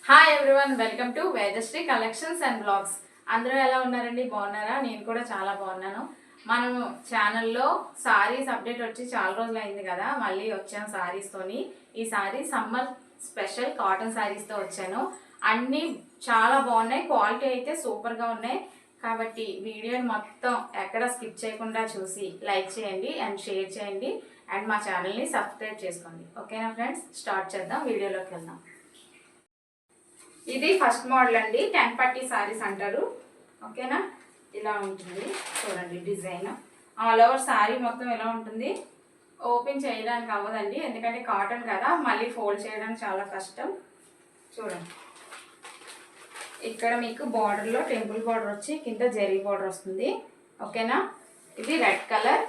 Hi everyone, welcome to Vedashree collections and blogs. అందరూ ఎలా ఉన్నారండి? బాగున్నారా? నేను కూడా చాలా బాగున్నాను. మనం ఛానల్లో సారీస్ అప్డేట్ వచ్చి చాలా రోజులు అయింది కదా, మళ్ళీ వచ్చాను సారీస్తోని. ఈ సారీ సమ్మర్ స్పెషల్ కాటన్ సారీస్తో వచ్చాను. అన్నీ చాలా బాగున్నాయి, క్వాలిటీ అయితే సూపర్గా ఉన్నాయి. కాబట్టి వీడియోని మొత్తం ఎక్కడ స్కిప్ చేయకుండా చూసి లైక్ చేయండి అండ్ షేర్ చేయండి అండ్ మా ఛానల్ని సబ్స్క్రైబ్ చేసుకోండి. ఓకేనా ఫ్రెండ్స్, స్టార్ట్ చేద్దాం, వీడియోలోకి వెళ్దాం. ఇది ఫస్ట్ మోడల్ అండి, 10 పట్టీ సారీస్ అంటారు. ఓకేనా, ఇలా ఉంటుంది చూడండి డిజైన్. ఆల్ ఓవర్ సారీ మొత్తం ఇలా ఉంటుంది. ఓపెన్ చేయడానికి అవ్వదండి, ఎందుకంటే కాటన్ కదా, మళ్ళీ ఫోల్డ్ చేయడానికి చాలా కష్టం. చూడండి, ఇక్కడ మీకు బార్డర్లో టెంపుల్ బార్డర్ వచ్చి కింద జరీ బార్డర్ వస్తుంది. ఓకేనా, ఇది రెడ్ కలర్.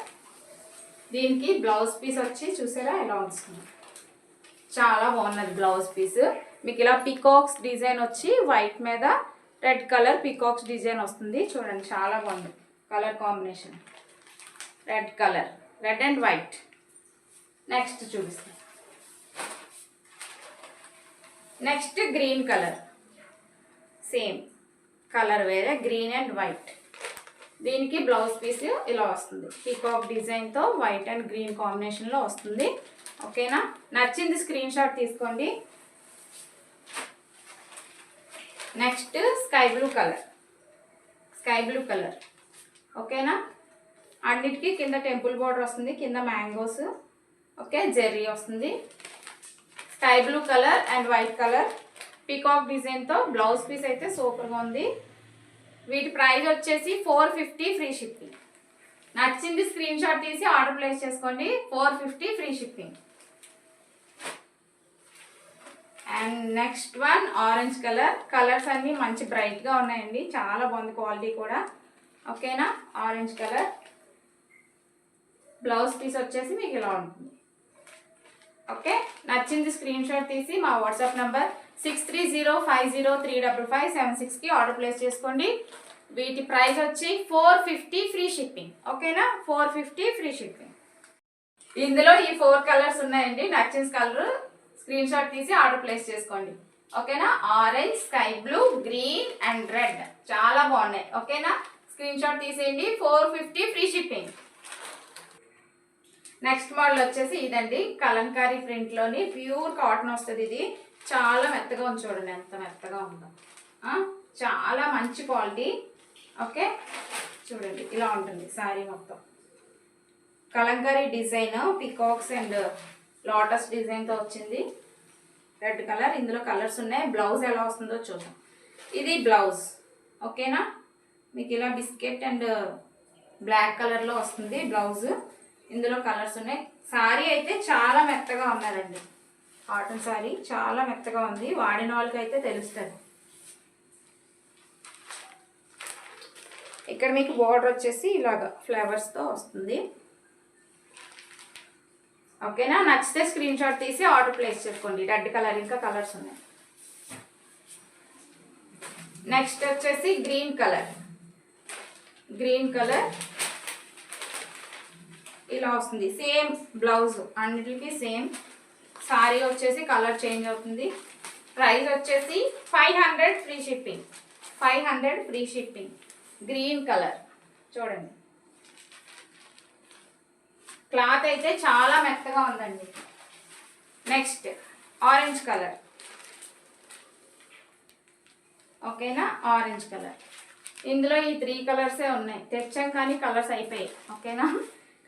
దీనికి బ్లౌజ్ పీస్ వచ్చి చూసారా ఎలా వస్తుంది, చాలా బాగున్నది బ్లౌజ్ పీస్. మీకు ఇలా పికాక్స్ డిజైన్ వచ్చి వైట్ మీద రెడ్ కలర్ పికాక్స్ డిజైన్ వస్తుంది. చూడండి చాలా బాగుంది colour combination, red colour, red and white. Next చూపిస్తాను. Next green colour, same colour వేరే, గ్రీన్ అండ్ వైట్. దీనికి బ్లౌజ్ పీస్ ఇలా వస్తుంది, పికాక్ డిజైన్తో వైట్ అండ్ గ్రీన్ కాంబినేషన్లో వస్తుంది. ఓకేనా, నచ్చింది స్క్రీన్ షాట్ తీసుకోండి. Next sky blue colour, sky blue colour. ఓకేనా, అన్నిటికీ కింద టెంపుల్ బోర్డర్ వస్తుంది, కింద మ్యాంగోస్. ఓకే, జెర్రీ వస్తుంది. Sky blue colour and white colour peacock డిజైన్తో బ్లౌజ్ పీస్ అయితే సూపర్గా ఉంది. వీటి ప్రైస్ వచ్చేసి 450 ఫ్రీ షిప్పింగ్. నచ్చింది స్క్రీన్ షాట్ తీసి ఆర్డర్ ప్లేస్ చేసుకోండి, 450 free shipping. And next one orange colour. Colours అన్నీ మంచి బ్రైట్గా ఉన్నాయండి, చాలా బాగుంది క్వాలిటీ కూడా. ఓకేనా, ఆరెంజ్ కలర్. బ్లౌజ్ పీస్ వచ్చేసి మీకు ఇలా ఉంటుంది. ఓకే, నచ్చింది స్క్రీన్ షాట్ తీసి మా వాట్సాప్ నంబర్ 6305035576కి ఆర్డర్ ప్లేస్ చేసుకోండి. వీటి ప్రైస్ వచ్చి 450 ఫ్రీ షిప్పింగ్. ఓకేనా, 450 ఫ్రీ షిప్పింగ్. ఇందులో ఈ 4 కలర్స్ ఉన్నాయండి. నచ్చిన కలర్ స్క్రీన్ షాట్ తీసి ఆర్డర్ ప్లేస్ చేసుకోండి. ఓకేనా, orange, sky blue, green and red చాలా బాగున్నాయి. ఓకేనా, స్క్రీన్ షాట్ తీసేయండి, 450 ఫ్రీ షిప్పింగ్. నెక్స్ట్ మోడల్ వచ్చేసి ఇదండి, కలంకారీ ప్రింట్లోని ప్యూర్ కాటన్ వస్తుంది. ఇది చాలా మెత్తగా ఉంది, చూడండి ఎంత మెత్తగా ఉందో, చాలా మంచి క్వాలిటీ. ఓకే, చూడండి ఇలా ఉంటుంది శారీ మొత్తం. Kalamkari design peacocks and lotus డిజైన్తో వచ్చింది, రెడ్ కలర్. ఇందులో కలర్స్ ఉన్నాయి. బ్లౌజ్ ఎలా వస్తుందో చూద్దాం. ఇది బ్లౌజ్. ఓకేనా, మీకు ఇలా బిస్కెట్ అండ్ బ్లాక్ కలర్లో వస్తుంది బ్లౌజ్. ఇందులో కలర్స్ ఉన్నాయి. శారీ అయితే చాలా మెత్తగా ఉన్నదండి, కాటన్ శారీ చాలా మెత్తగా ఉంది, వాడిన వాళ్ళకి అయితే తెలుస్తుంది. ఇక్కడ మీకు బోర్డర్ వచ్చేసి ఇలాగా ఫ్లవర్స్తో వస్తుంది. ఓకేనా, నచ్చితే స్క్రీన్ షాట్ తీసి ఆర్డర్ ప్లేస్ చేసుకోండి. రెడ్ కలర్, ఇంకా కలర్స్ ఉన్నాయి. నెక్స్ట్ వచ్చేసి గ్రీన్ కలర్. గ్రీన్ కలర్ ఇలా వస్తుంది, సేమ్ బ్లౌజ్ అన్నిటికీ సేమ్. సారీ వచ్చేసి కలర్ చేంజ్ అవుతుంది. ప్రైస్ వచ్చేసి 500 free shipping, 500 free shipping. Green colour చూడండి, క్లాత్ అయితే చాలా మెత్తగా ఉందండి. Next orange colour. ఓకేనా, ఆరెంజ్ కలర్. ఇందులో ఈ 3 కలర్సే ఉన్నాయి, తెచ్చాం కానీ కలర్స్ అయిపోయాయి. ఓకేనా,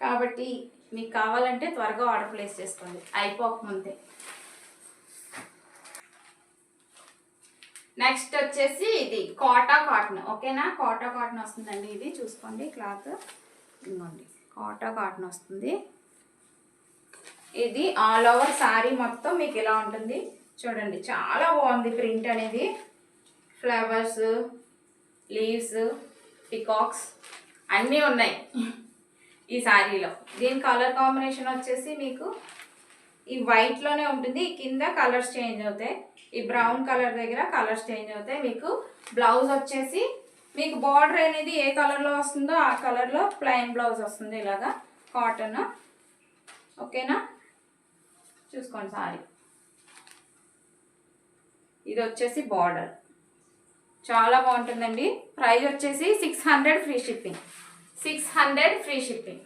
కాబట్టి మీకు కావాలంటే త్వరగా ఆర్డర్ ప్లేస్ చేసుకోండి, అయిపోకముందే. నెక్స్ట్ వచ్చేసి ఇది కోటా కాటన్. ఓకేనా, కోటా కాటన్ వస్తుందండి. ఇది చూసుకోండి, క్లాత్ ఇదిగోండి, కోటా కాటన్ వస్తుంది. ఇది ఆల్ ఓవర్ శారీ మొత్తం మీకు ఇలా ఉంటుంది. చూడండి చాలా బాగుంది ప్రింట్ అనేది. ఫ్లవర్స్, లీవ్స్, పికాక్స్ అన్నీ ఉన్నాయి ఈ శారీలో. దీని కలర్ కాంబినేషన్ వచ్చేసి మీకు ఈ వైట్లోనే ఉంటుంది, కింద కలర్స్ చేంజ్ అవుతాయి. ఈ బ్రౌన్ కలర్ దగ్గర కలర్స్ చేంజ్ అవుతాయి. మీకు బ్లౌజ్ వచ్చేసి మీకు బార్డర్ అనేది ఏ కలర్లో వస్తుందో ఆ కలర్లో ప్లెయిన్ బ్లౌజ్ వస్తుంది, ఇలాగా కాటన్. ఓకేనా, చూసుకోండి సారీ. ఇది వచ్చేసి బార్డర్, చాలా బాగుంటుందండి. ప్రైస్ వచ్చేసి 600 ఫ్రీ షిప్పింగ్. 600 free shipping.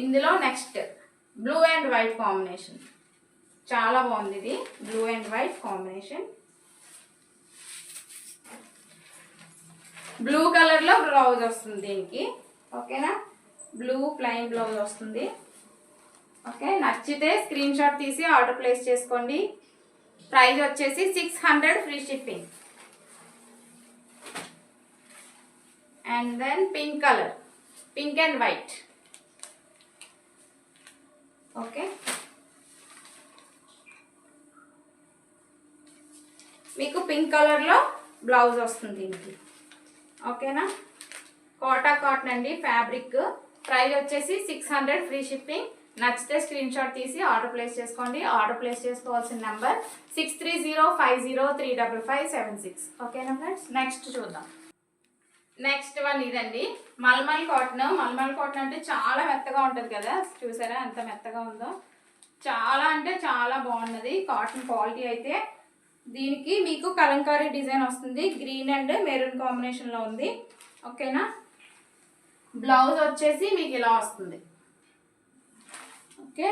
ఇందులో next blue and white combination, చాలా బాగుంది ఇది. Blue and white combination. Blue కలర్లో బ్లౌజ్ వస్తుంది దీనికి. ఓకేనా, బ్లూ ప్లెయిన్ బ్లౌజ్ వస్తుంది. ఓకే, నచ్చితే స్క్రీన్ షాట్ తీసి ఆర్డర్ ప్లేస్ చేసుకోండి. ప్రైస్ వచ్చేసి 600 free shipping. And then pink colour, pink and white. Okay, మీకు పింక్ కలర్లో బ్లౌజ్ వస్తుంది దీనికి. ఓకేనా, కోటా కాటన్ అండి ఫ్యాబ్రిక్. ప్రైస్ వచ్చేసి 600 ఫ్రీ షిప్పింగ్. నచ్చితే స్క్రీన్ షాట్ తీసి ఆర్డర్ ప్లేస్ చేసుకోండి. ఆర్డర్ ప్లేస్ చేసుకోవాల్సిన నెంబర్ 6305035576. ఓకేనా ఫ్రెండ్స్, నెక్స్ట్ చూద్దాం. నెక్స్ట్ వన్ ఇదండి, మల్మల్ కాటన్. మల్మల్ కాటన్ అంటే చాలా మెత్తగా ఉంటుంది కదా, చూసారా ఎంత మెత్తగా ఉందో. చాలా అంటే చాలా బాగున్నది కాటన్ క్వాలిటీ అయితే. దీనికి మీకు కలంకారీ డిజైన్ వస్తుంది, గ్రీన్ అండ్ మెరూన్ కాంబినేషన్లో ఉంది. ఓకేనా, బ్లౌజ్ వచ్చేసి మీకు ఇలా వస్తుంది. ఓకే,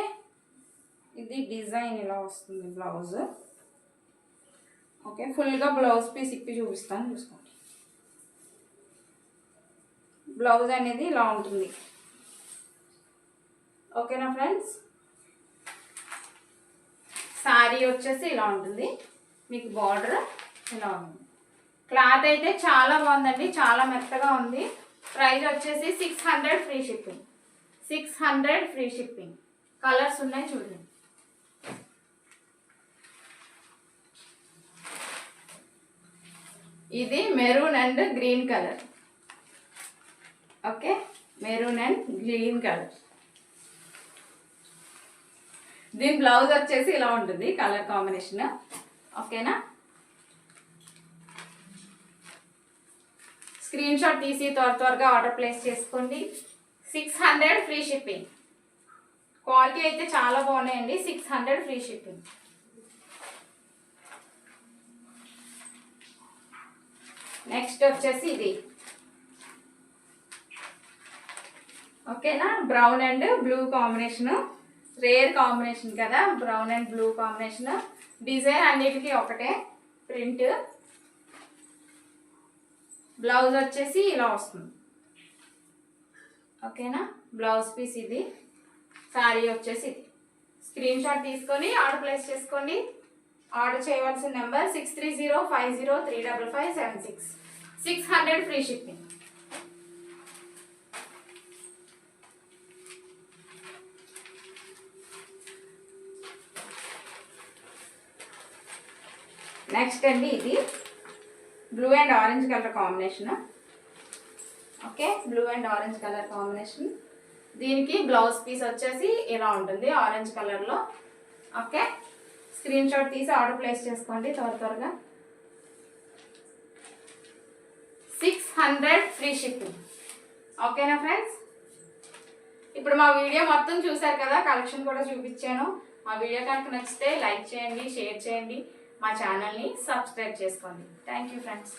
ఇది డిజైన్ ఇలా వస్తుంది బ్లౌజ్. ఓకే, ఫుల్గా బ్లౌజ్ పీస్ ఇప్పి చూపిస్తాను, చూసుకోండి. బ్లౌజ్ అనేది ఇలా ఉంటుంది. ఓకేనా ఫ్రెండ్స్, శారీ వచ్చేసి ఇలా ఉంటుంది, మీకు బార్డర్ ఇలా ఉంది. క్లాత్ అయితే చాలా బాగుందండి, చాలా మెత్తగా ఉంది. ప్రైస్ వచ్చేసి 600 free shipping. 600 free shipping. Colours ఉన్నాయి చూడండి. ఇది maroon and green colour. Okay, maroon and green colour. దీని బ్లౌజ్ వచ్చేసి ఇలా ఉంటుంది, కలర్ కాంబినేషన్. ఓకేనా, స్క్రీన్ షాట్ తీసి త్వరగా ఆర్డర్ ప్లేస్ చేసుకోండి. 600 ఫ్రీ షిప్పింగ్. క్వాలిటీ అయితే చాలా బాగున్నాయండి. 600 ఫ్రీ షిప్పింగ్. నెక్స్ట్ వచ్చేసి ఇది. ఓకేనా, brown and blue combination. Rare combination కదా, brown and blue combination. Design అన్నిటికీ ఒకటే ప్రింట్. బ్లౌజ్ వచ్చేసి ఇలా వస్తుంది. ఓకేనా, బ్లౌజ్ పీస్ ఇది. శారీ వచ్చేసి ఇది. స్క్రీన్ షాట్ తీసుకొని ఆర్డర్ ప్లేస్ చేసుకోండి. ఆర్డర్ చేయవలసిన నెంబర్ 6305035576. 600 free shipping. నెక్స్ట్ అండి, ఇది blue and orange colour combination. Okay, blue and orange colour combination. దీనికి బ్లౌజ్ పీస్ వచ్చేసి ఇలా ఉంటుంది ఆరెంజ్ కలర్లో. ఓకే, స్క్రీన్ షాట్ తీసి ఆర్డర్ ప్లేస్ చేసుకోండి త్వరగా. 600 ఫ్రీ షిప్పింగ్. ఓకేనా ఫ్రెండ్స్, ఇప్పుడు మా వీడియో మొత్తం చూసారు కదా, కలెక్షన్ కూడా చూపించాను. మా వీడియో కనుక నచ్చితే లైక్ చేయండి, షేర్ చేయండి, మా ఛానల్ని సబ్స్క్రైబ్ చేసుకోండి. Thank you friends.